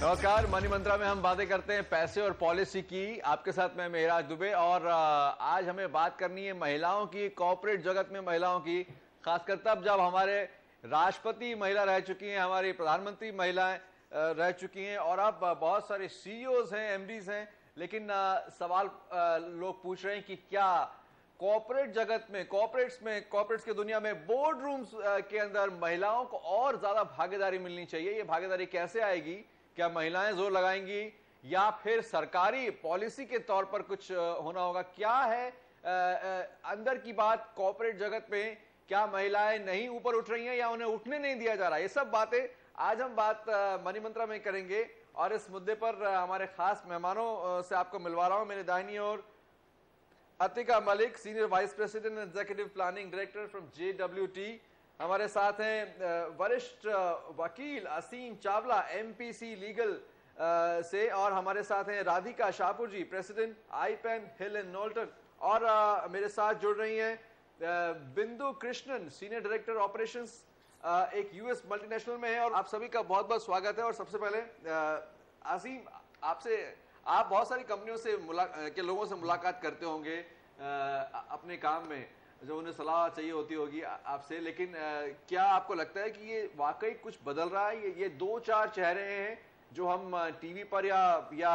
नमस्कार। मनी मंत्रा में हम बातें करते हैं पैसे और पॉलिसी की। आपके साथ मैं मेहराज दुबे और आज हमें बात करनी है महिलाओं की, कॉर्पोरेट जगत में महिलाओं की, खासकर तब जब हमारे राष्ट्रपति महिला रह चुकी हैं, हमारी प्रधानमंत्री महिलाएं रह चुकी हैं और अब बहुत सारे सीईओज हैं, एमडीज हैं। लेकिन सवाल लोग पूछ रहे हैं कि क्या कॉर्पोरेट जगत में, कॉर्पोरेट्स की दुनिया में बोर्ड रूम्स के अंदर महिलाओं को और ज्यादा भागीदारी मिलनी चाहिए। ये भागीदारी कैसे आएगी? क्या महिलाएं जोर लगाएंगी या फिर सरकारी पॉलिसी के तौर पर कुछ होना होगा? क्या है अंदर की बात कॉर्पोरेट जगत में? क्या महिलाएं नहीं ऊपर उठ रही हैं या उन्हें उठने नहीं दिया जा रहा? ये सब बातें आज हम बात मनी मंत्रा में करेंगे और इस मुद्दे पर हमारे खास मेहमानों से आपको मिलवा रहा हूं। मेरे दाहिनी ओर Atika Malik, senior vice president executive planning director from JWT। हमारे साथ हैं वरिष्ठ वकील असीम चावला, MPC लीगल से, और हमारे साथ हैं Radhika Shahpur ji, president IPEN Hill and Knowlton. और मेरे साथ जुड़ रही हैं Bindu Krishnan, senior director operations, एक US मल्टीनेशनल में है। और आप सभी का बहुत बहुत स्वागत है। और सबसे पहले असीम, आपसे, आप बहुत सारी कंपनियों से के लोगों से मुलाकात करते होंगे अपने काम में, जो उन्हें सलाह चाहिए होती होगी आपसे, लेकिन क्या आपको लगता है कि ये वाकई कुछ बदल रहा है? ये दो चार चेहरे हैं जो हम टीवी पर या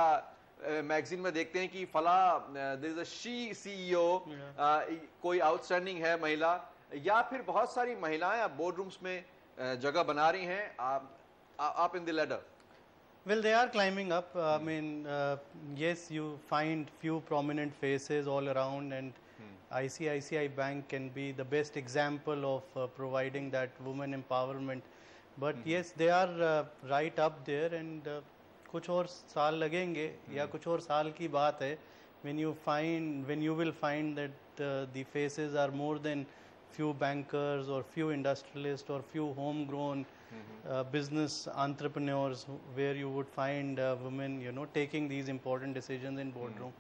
मैगजीन में देखते हैं कि फला there is a she CEO, कोई आउटस्टैंडिंग है महिला, या फिर बहुत सारी महिलाएं अब बोर्ड रूम्स में जगह बना रही हैं आप in the ladder? Well, they are climbing up. I mean, yes, you find few prominent faces all around, and ICICI Bank can be the best example of providing that women empowerment. But yes, they are right up there, and कुछ और साल लगेंगे या कुछ और साल की बात है when you will find that the faces are more than few bankers or few industrialists or few homegrown business entrepreneurs, where you would find women, taking these important decisions in boardroom.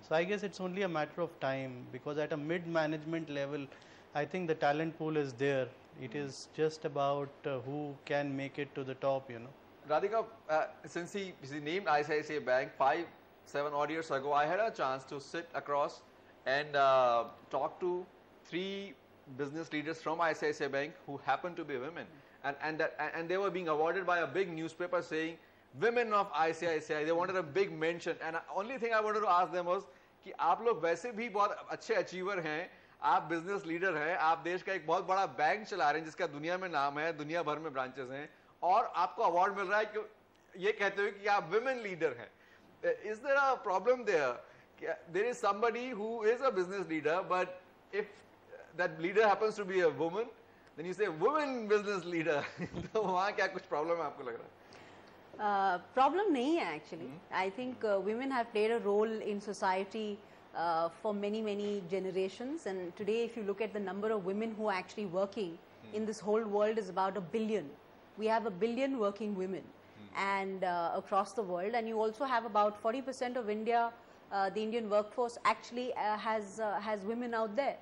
So I guess it's only a matter of time, because at a mid-management level, I think the talent pool is there. It is just about who can make it to the top, Radhika, since he named ICICI Bank 5-7 odd years ago, I had a chance to sit across and talk to 3 business leaders from ICICI Bank who happen to be women, and they were being awarded by a big newspaper saying women of ICICI. They wanted a big mention, and only thing I wanted to ask them was कि आप लोग वैसे भी बहुत अच्छे achiever हैं, आप business leader हैं, आप देश का एक बहुत बड़ा बैंक चला रहे हैं जिसका दुनिया में नाम है, दुनिया भर में ब्रांचेस हैं, और आपको अवार्ड मिल रहा है कि ये कहते हुए कि आप विमेन लीडर हैं. Is there a problem there? There is somebody who is a business leader, but if that leader happens to be a woman, then you say women business leader. तो वहाँ क्या कुछ problem है आपको लग रहा है? Problem नहीं है actually. I think women have played a role in society for many generations, and today if you look at the number of women who are actually working in this whole world is about 1 billion. We have 1 billion working women and across the world, and you also have about 40% of India, the Indian workforce actually has women out there.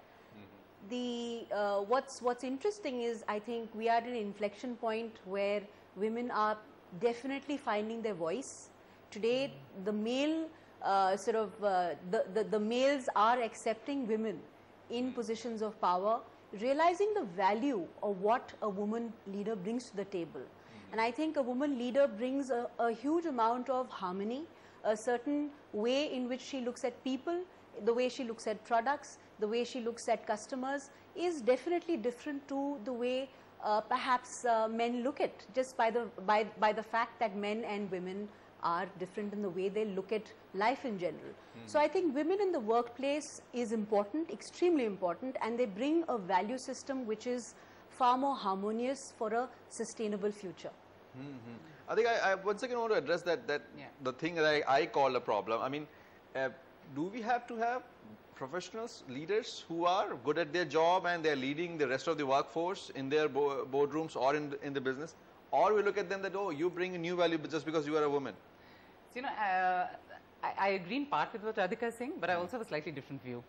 What's interesting is I think we are at an inflection point where women are definitely finding their voice. Today the male the males are accepting women in positions of power, realizing the value of what a woman leader brings to the table. And I think a woman leader brings a huge amount of harmony, a certain way in which she looks at people, the way she looks at products, the way she looks at customers is definitely different to the way perhaps men look at, just by the fact that men and women are different in the way they look at life in general. So I think women in the workplace is important, extremely important, and they bring a value system which is far more harmonious for a sustainable future. I think I once again want to address that the thing that I call a problem. I mean, do we have to have professionals, leaders who are good at their job and they're leading the rest of the workforce in their boardrooms or in the business? Or we look at them that, oh, you bring a new value just because you are a woman? So, I agree in part with what Radhika is saying, but I also have a slightly different view.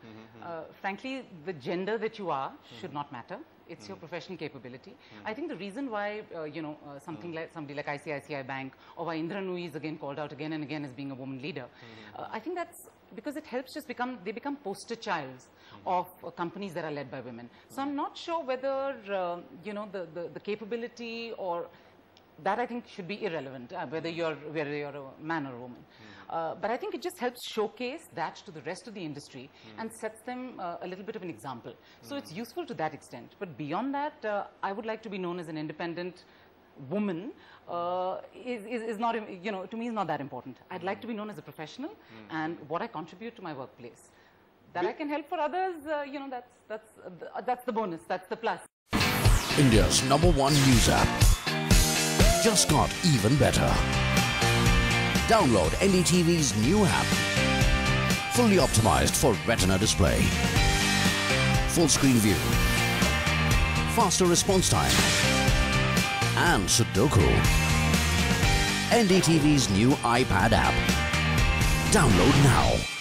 Frankly, the gender that you are should not matter. It's your professional capability. I think the reason why, somebody like ICICI Bank, or why Indra Nooyi is again called out again and again as being a woman leader, I think that's because it helps they become poster childs of companies that are led by women. So I'm not sure whether, the capability or that I think should be irrelevant, whether you're a man or a woman. But I think it just helps showcase that to the rest of the industry and sets them a little bit of an example. So it's useful to that extent. But beyond that, I would like to be known as an independent woman. Is not, to me is not that important. I'd like to be known as a professional and what I contribute to my workplace. That I can help for others, that's the bonus, that's the plus. India's #1 news app just got even better. Download NDTV's new app. Fully optimized for Retina display. Full screen view. Faster response time. And Sudoku. NDTV's new iPad app. Download now.